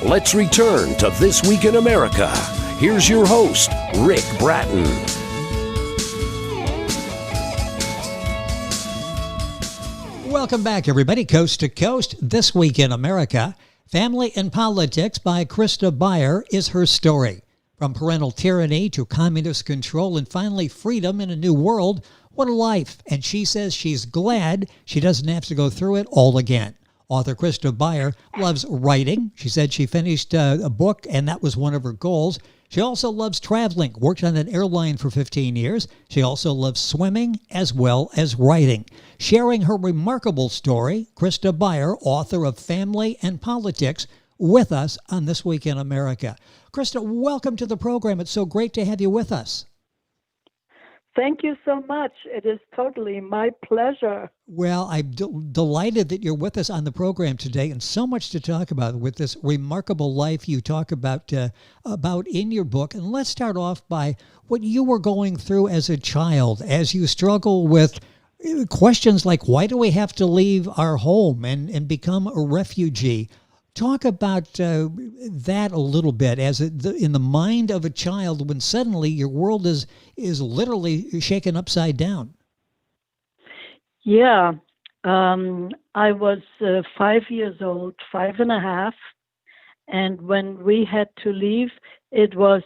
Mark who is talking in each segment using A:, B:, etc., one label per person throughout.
A: Let's return to This Week in America. Here's your host, Rick Bratton.
B: Welcome back, everybody. Coast to Coast, This Week in America. Family and Politics by Christa Baier is her story. From parental tyranny to communist control and finally freedom in a new world, what a life. And she says she's glad she doesn't have to go through it all again. Author Christa Baier loves writing. She said she finished a book and that was one of her goals. She also loves traveling, worked on an airline for 15 years. She also loves swimming as well as writing. Sharing her remarkable story, Christa Baier, author of Family and Politics, with us on This Week in America. Christa, welcome to the program. It's so great to have you with us.
C: Thank you so much. It is totally my pleasure.
B: Well, I'm delighted that you're with us on the program today, and so much to talk about with this remarkable life you talk about in your book. And let's start off by what you were going through as a child, as you struggle with questions like, why do we have to leave our home and become a refugee? Talk about that a little bit, as in the mind of a child when suddenly your world is literally shaken upside down.
C: Yeah, I was 5 years old, 5.5, and when we had to leave, it was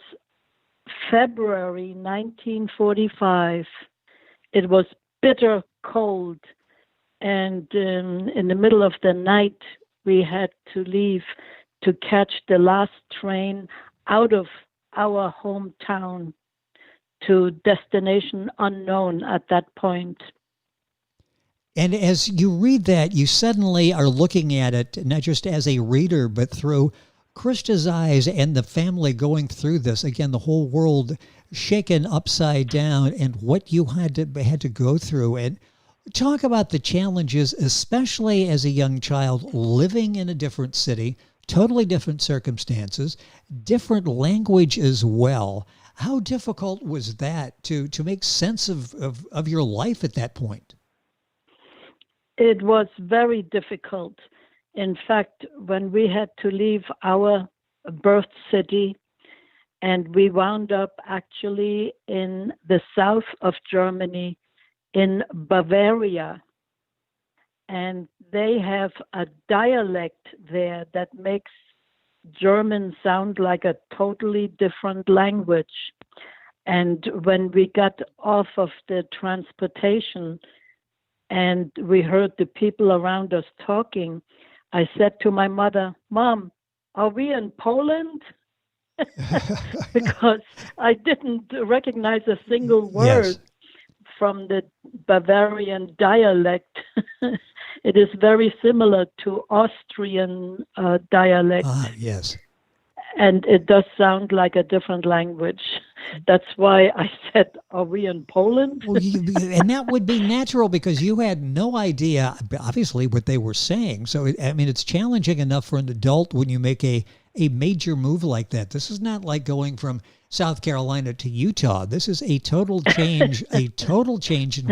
C: February 1945. It was bitter cold, and in the middle of the night, we had to leave to catch the last train out of our hometown to destination unknown at that point.
B: And as you read that, you suddenly are looking at it not just as a reader, but through Christa's eyes and the family going through this. Again, the whole world shaken upside down and what you had to go through. And talk about the challenges, especially as a young child living in a different city, totally different circumstances, different language as well. How difficult was that to make sense of your life at that point?
C: It was very difficult. In fact, when we had to leave our birth city, and we wound up actually in the south of Germany, in Bavaria, and they have a dialect there that makes German sound like a totally different language. And when we got off of the transportation and we heard the people around us talking, I said to my mother, "Mom, are we in Poland?" Because I didn't recognize a single word. Yes. From the Bavarian dialect. It is very similar to Austrian dialect.
B: Yes.
C: And it does sound like a different language. That's why I said, are we in Poland?
B: Well, and that would be natural because you had no idea, obviously, what they were saying. So, it's challenging enough for an adult when you make a major move like that. This is not like going from South Carolina to Utah. This is a total change, in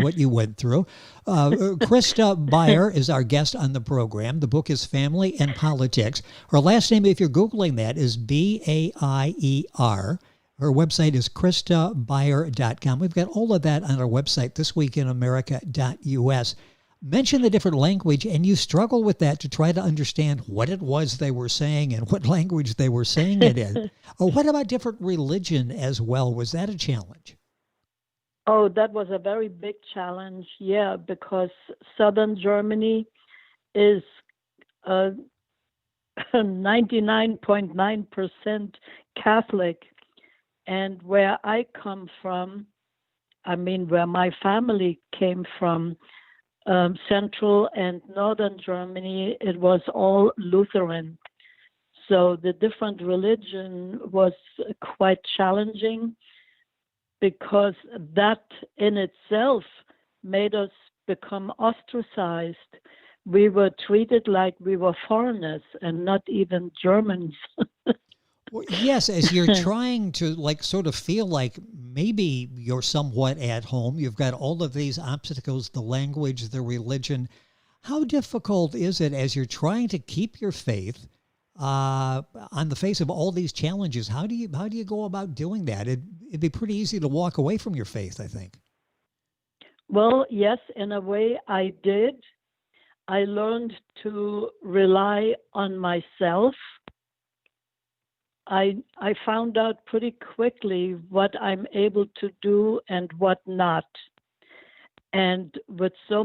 B: what you went through. Christa Baier is our guest on the program. The book is Family and Politics. Her last name, if you're Googling that, is Baier. Her website is christabaier.com. We've got all of that on our website, thisweekinamerica.us. Mention the different language, and you struggle with that to try to understand what it was they were saying and what language they were saying it in. What about different religion as well? Was that a challenge?
C: Oh, that was a very big challenge, yeah, because southern Germany is 99.9% Catholic. And where I come from, where my family came from, central and northern Germany, it was all Lutheran. So the different religion was quite challenging because that in itself made us become ostracized. We were treated like we were foreigners and not even Germans.
B: Well, yes, as you're trying to sort of feel like maybe you're somewhat at home, you've got all of these obstacles, the language, the religion. How difficult is it as you're trying to keep your faith, on the face of all these challenges. How do you go about doing that? It'd be pretty easy to walk away from your faith, I think.
C: Well, yes, in a way I did. I learned to rely on myself. I found out pretty quickly what I'm able to do and what not. And with so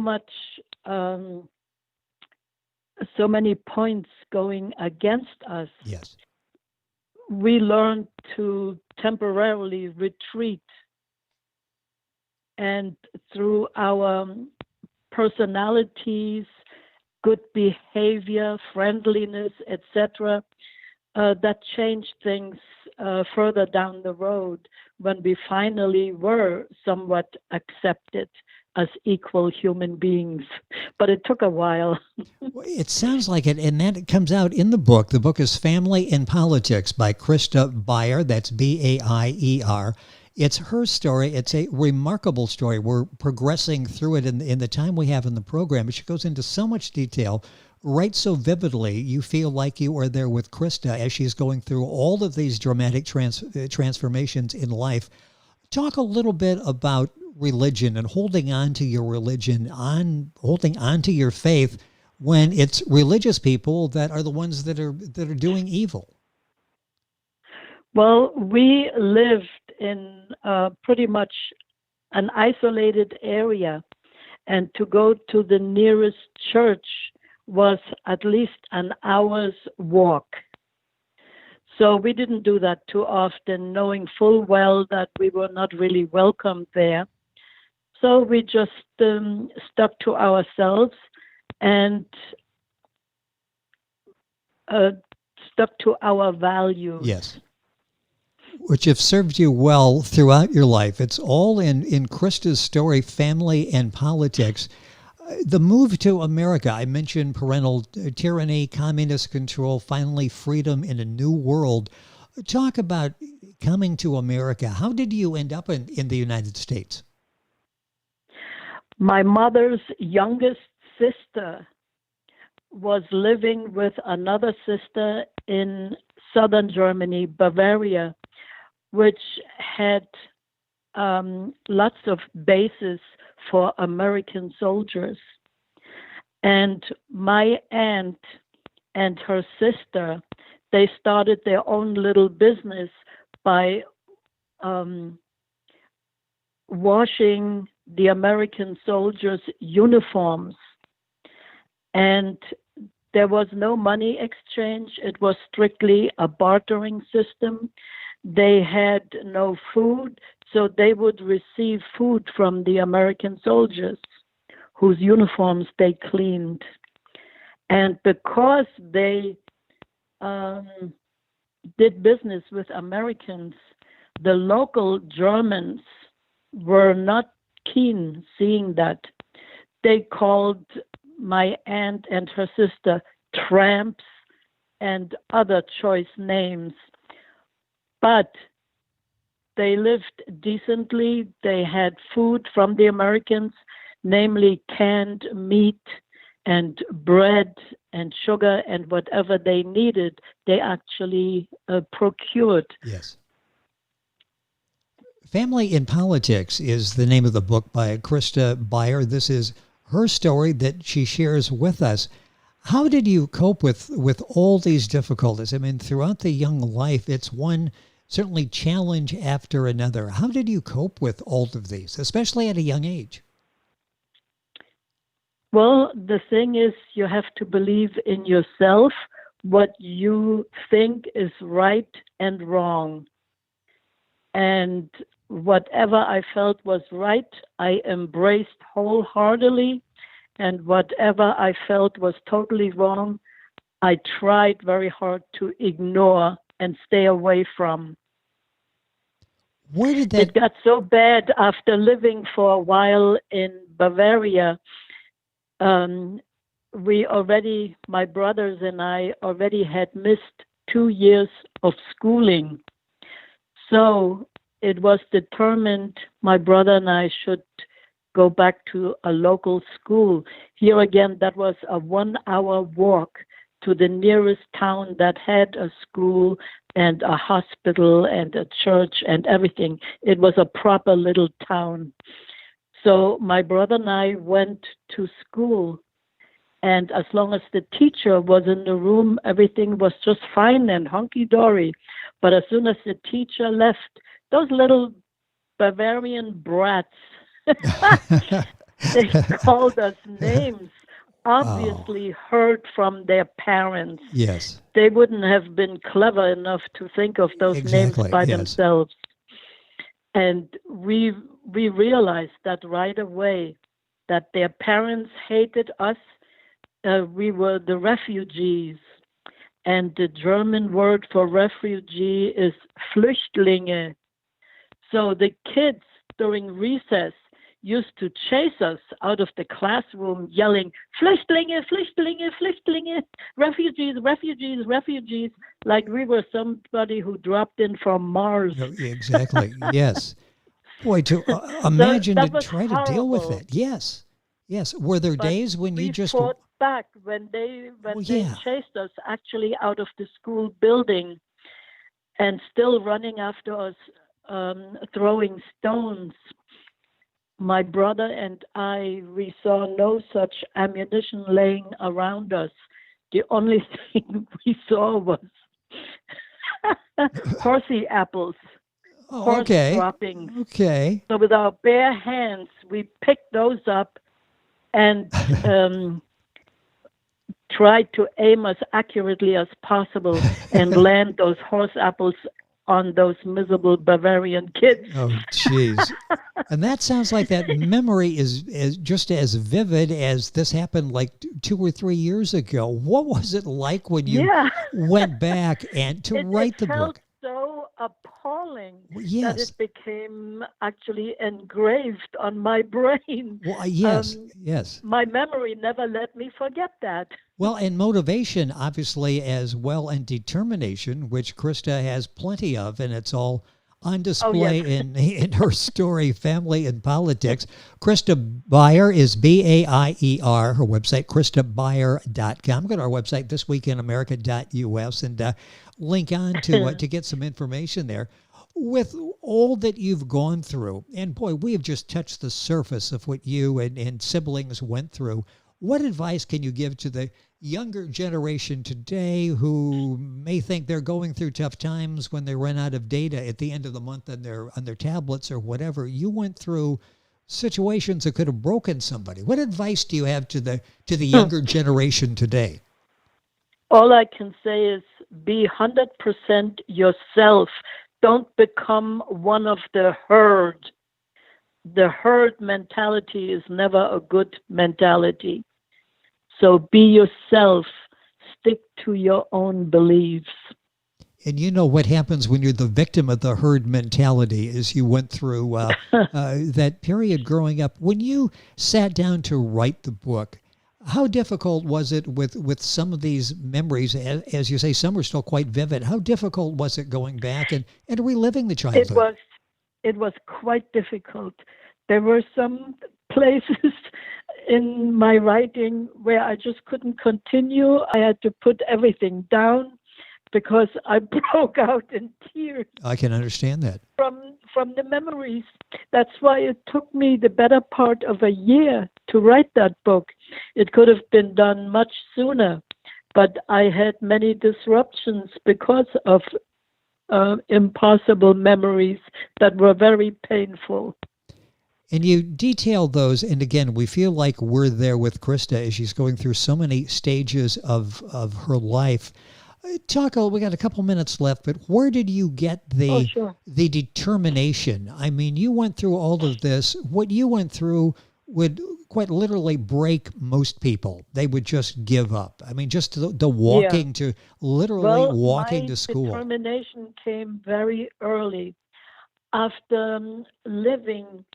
C: many points going against us,
B: yes,
C: we learned to temporarily retreat. And through our personalities, good behavior, friendliness, etc., that changed things further down the road when we finally were somewhat accepted as equal human beings. But it took a while.
B: It sounds like it, and that comes out in the book. The book is Family and Politics by Christa Baier. That's Baier. It's her story. It's a remarkable story. We're progressing through it in the time we have in the program. She goes into so much detail, right so vividly. You feel like you are there with Christa as she's going through all of these dramatic transformations in life. Talk a little bit about religion and holding on to your religion, holding on to your faith when it's religious people that are the ones that are doing evil.
C: Well, we lived in pretty much an isolated area, and to go to the nearest church was at least an hour's walk. So we didn't do that too often, knowing full well that we were not really welcome there. So we just stuck to ourselves and stuck to our values.
B: Yes. Which have served you well throughout your life. It's all in Christa's story, Family and Politics. The move to America, I mentioned parental tyranny, communist control, finally freedom in a new world. Talk about coming to America. How did you end up in the United States?
C: My mother's youngest sister was living with another sister in southern Germany, Bavaria, which had lots of bases for American soldiers. And my aunt and her sister, they started their own little business by washing the American soldiers' uniforms. And there was no money exchange. It was strictly a bartering system. They had no food, so they would receive food from the American soldiers whose uniforms they cleaned. And because they did business with Americans, the local Germans were not keen seeing that. They called my aunt and her sister tramps and other choice names. But they lived decently. They had food from the Americans, namely canned meat and bread and sugar and whatever they needed, they actually procured.
B: Yes. Family in Politics is the name of the book by Christa Baier. This is her story that she shares with us. How did you cope with all these difficulties? I mean, throughout the young life, it's one certainly challenge after another. How did you cope with all of these, especially at a young age?
C: Well, the thing is, you have to believe in yourself, what you think is right and wrong. And whatever I felt was right, I embraced wholeheartedly. And whatever I felt was totally wrong, I tried very hard to ignore and stay away from.
B: Where did that...
C: It got so bad after living for a while in Bavaria. My brothers and I already had missed 2 years of schooling. So it was determined my brother and I should go back to a local school. Here again, that was a 1-hour walk to the nearest town that had a school and a hospital and a church and everything. It was a proper little town. So my brother and I went to school, and as long as the teacher was in the room, everything was just fine and hunky-dory. But as soon as the teacher left, those little Bavarian brats, they called us names, obviously heard from their parents.
B: Yes.
C: They wouldn't have been clever enough to think of those names by themselves. And we realized that right away, that their parents hated us. We were the refugees. And the German word for refugee is Flüchtlinge. So the kids during recess used to chase us out of the classroom yelling, Flüchtlinge, Flüchtlinge, Flüchtlinge, refugees, refugees, refugees, like we were somebody who dropped in from Mars.
B: No, exactly, yes. Boy, to imagine to try to deal with it. Yes, yes. Were there days when you just...
C: fought back when they chased us actually out of the school building and still running after us, throwing stones. My brother and I, we saw no such ammunition laying around us. The only thing we saw was horsey apples, horse droppings.
B: Okay.
C: So with our bare hands, we picked those up and tried to aim as accurately as possible and land those horse apples on those miserable Bavarian kids.
B: Oh, jeez. And that sounds like that memory is just as vivid as this happened like 2 or 3 years ago. What was it like when you went back and write the book?
C: So appalling that it became actually engraved on my brain.
B: Well, yes.
C: My memory never let me forget that.
B: Well, and motivation, obviously, as well, and determination, which Christa has plenty of, and it's all on display in her story, Family and Politics. Christa Baier is Baier. Her website, ChristaBaier.com. Go to our website, thisweekinamerica.us, and link on to get some information there. With all that you've gone through, and boy, we have just touched the surface of what you and siblings went through. What advice can you give to the younger generation today who may think they're going through tough times when they run out of data at the end of the month on their tablets or whatever? You went through situations that could have broken somebody. What advice do you have to the younger generation today?
C: All I can say is be 100% yourself. Don't become one of the herd. The herd mentality is never a good mentality. So be yourself. Stick to your own beliefs.
B: And you know what happens when you're the victim of the herd mentality as you went through that period growing up. When you sat down to write the book, how difficult was it with some of these memories? As you say, some were still quite vivid. How difficult was it going back and reliving the childhood?
C: It was quite difficult. There were some places in my writing where I just couldn't continue. I had to put everything down because I broke out in tears.
B: I can understand that.
C: From the memories. That's why it took me the better part of a year to write that book. It could have been done much sooner, but I had many disruptions because of impossible memories that were very painful.
B: And you detail those, and again, we feel like we're there with Christa as she's going through so many stages of her life. We got a couple minutes left, but where did you get the determination? I mean, you went through all of this. What you went through would quite literally break most people. They would just give up. I mean, just the walking to walking to school.
C: My determination came very early. After living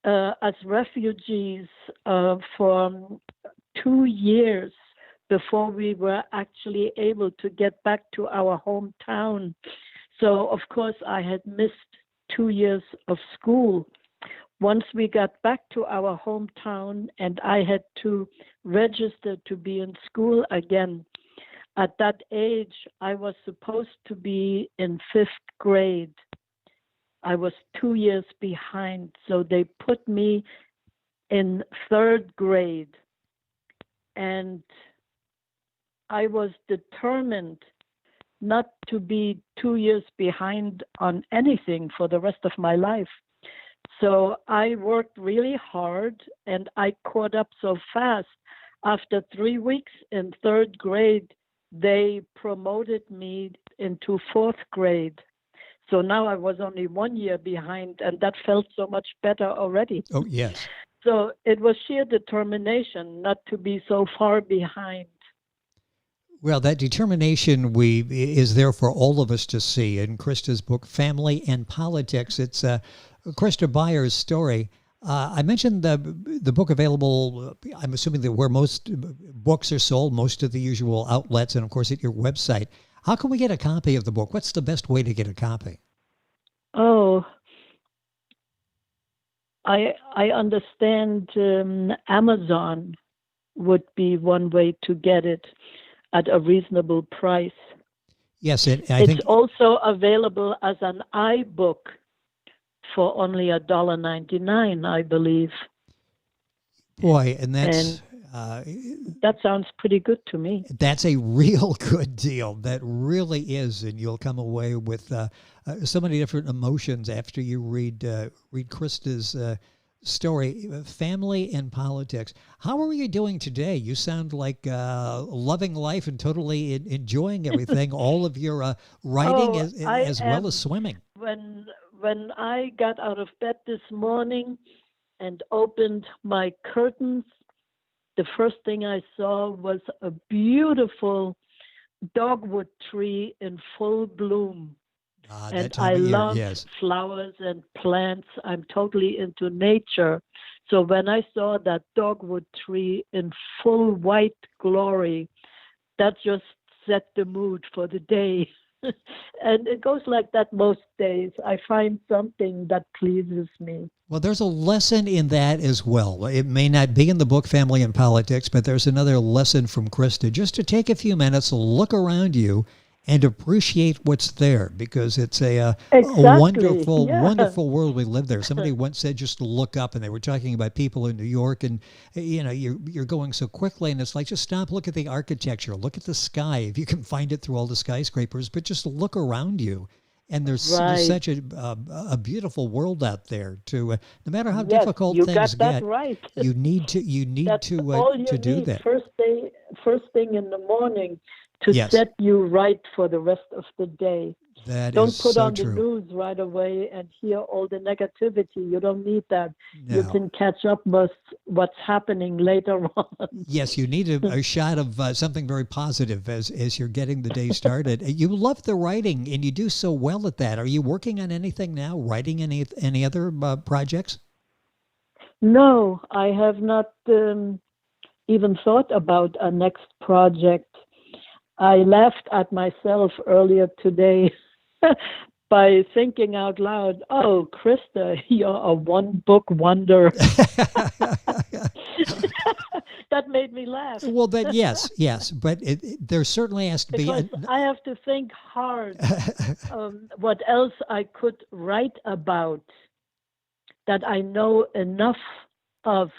C: as refugees for 2 years before we were actually able to get back to our hometown. So, of course, I had missed 2 years of school. once we got back to our hometown and I had to register to be in school again, at that age, I was supposed to be in 5th grade. I was 2 years behind, so they put me in 3rd grade. And I was determined not to be 2 years behind on anything for the rest of my life. So I worked really hard and I caught up so fast. After 3 weeks in 3rd grade, they promoted me into 4th grade. So now I was only 1 year behind, and that felt so much better already.
B: Oh, yes.
C: So it was sheer determination not to be so far behind.
B: Well, that determination is there for all of us to see. In Christa's book, Family and Politics, it's Christa Baier's story. I mentioned the book available, I'm assuming that where most books are sold, most of the usual outlets, and of course at your website. How can we get a copy of the book? What's the best way to get a copy?
C: Oh, I understand Amazon would be one way to get it at a reasonable price.
B: Yes, I
C: think
B: it's
C: also available as an iBook for only $1.99, I believe.
B: Boy, and that's...
C: that sounds pretty good to me.
B: That's a real good deal. That really is, and you'll come away with so many different emotions after you read Christa's story, Family and Politics. How are you doing today? You sound like loving life and totally enjoying everything. All of your writing as well as swimming.
C: When I got out of bed this morning and opened my curtains, the first thing I saw was a beautiful dogwood tree in full bloom. And I love flowers and plants. I'm totally into nature. So when I saw that dogwood tree in full white glory, that just set the mood for the day. And it goes like that most days. I find something that pleases me.
B: Well, there's a lesson in that as well. It may not be in the book Family and Politics, but there's another lesson from Christa. Just to take a few minutes, look around you and appreciate what's there, because it's a wonderful, wonderful world we live there. Somebody once said just to look up, and they were talking about people in New York, and you're going so quickly, and it's like, just stop, look at the architecture, look at the sky, if you can find it through all the skyscrapers, but just look around you. And there's such a beautiful world out there. No matter how difficult things get, you need to do that.
C: First thing in the morning to set you right for the rest of the day. Don't put on the news right away and hear all the negativity. You don't need that. No. You can catch up with what's happening later on.
B: Yes, you need a shot of something very positive as you're getting the day started. You love the writing, and you do so well at that. Are you working on anything now? Writing any other projects?
C: No, I have not even thought about a next project. I laughed at myself earlier today by thinking out loud, oh, Christa, you're a one-book wonder. That made me laugh.
B: Well, then, yes, but there certainly has to be...
C: Because I have to think hard what else I could write about that I know enough of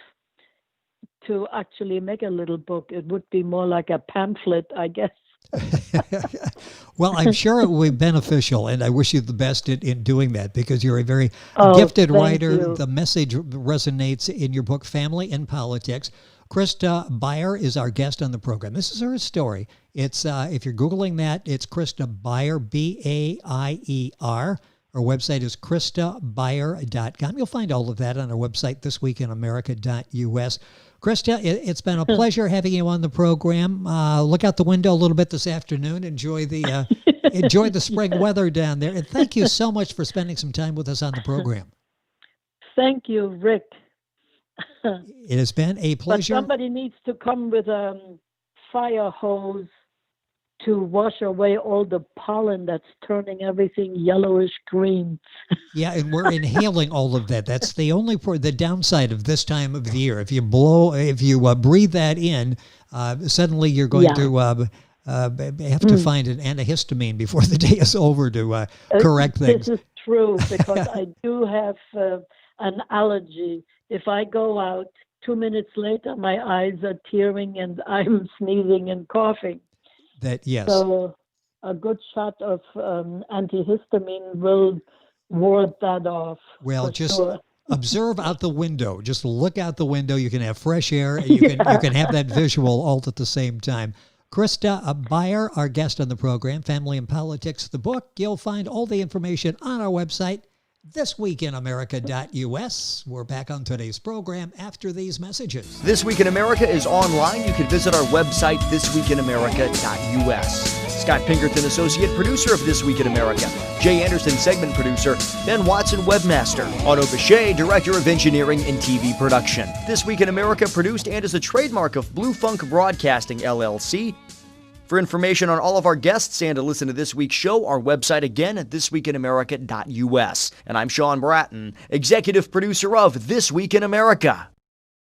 C: to actually make a little book. It would be more like a pamphlet, I guess.
B: Well, I'm sure it will be beneficial, and I wish you the best in doing that, because you're a very gifted writer.
C: You.
B: The message resonates in your book, Family and Politics. Christa Baier is our guest on the program. This is her story. It's if you're Googling that, it's Christa Baier, Baier. Our website is christabaier.com. You'll find all of that on our website, thisweekinamerica.us. Christa, it's been a pleasure having you on the program. Look out the window a little bit this afternoon. Enjoy the spring weather down there. And thank you so much for spending some time with us on the program.
C: Thank you, Rick.
B: It has been a pleasure.
C: But somebody needs to come with a fire hose to wash away all the pollen that's turning everything yellowish green.
B: Yeah, and we're inhaling all of that. That's the only the downside of this time of the year. If you breathe that in, suddenly you're going to have to find an antihistamine before the day is over to correct things.
C: This is true, because I do have an allergy. If I go out 2 minutes later, my eyes are tearing and I'm sneezing and coughing.
B: Yes.
C: So a good shot of antihistamine will ward that off.
B: Well, just
C: sure.
B: observe out the window. Just look out the window. You can have fresh air. You can have that visual all at the same time. Christa Baier, our guest on the program, Family and Politics, the book. You'll find all the information on our website, thisweekinamerica.us. We're back on today's program after these messages.
D: This Week in America is online. You can visit our website, thisweekinamerica.us. Scott Pinkerton, associate producer of This Week in America. Jay Anderson, segment producer. Ben Watson, webmaster. Otto Bechet, director of engineering and TV production. This Week in America produced and is a trademark of Blue Funk Broadcasting, LLC. For information on all of our guests and to listen to this week's show, our website again at thisweekinamerica.us. And I'm Sean Bratton, executive producer of This Week in America.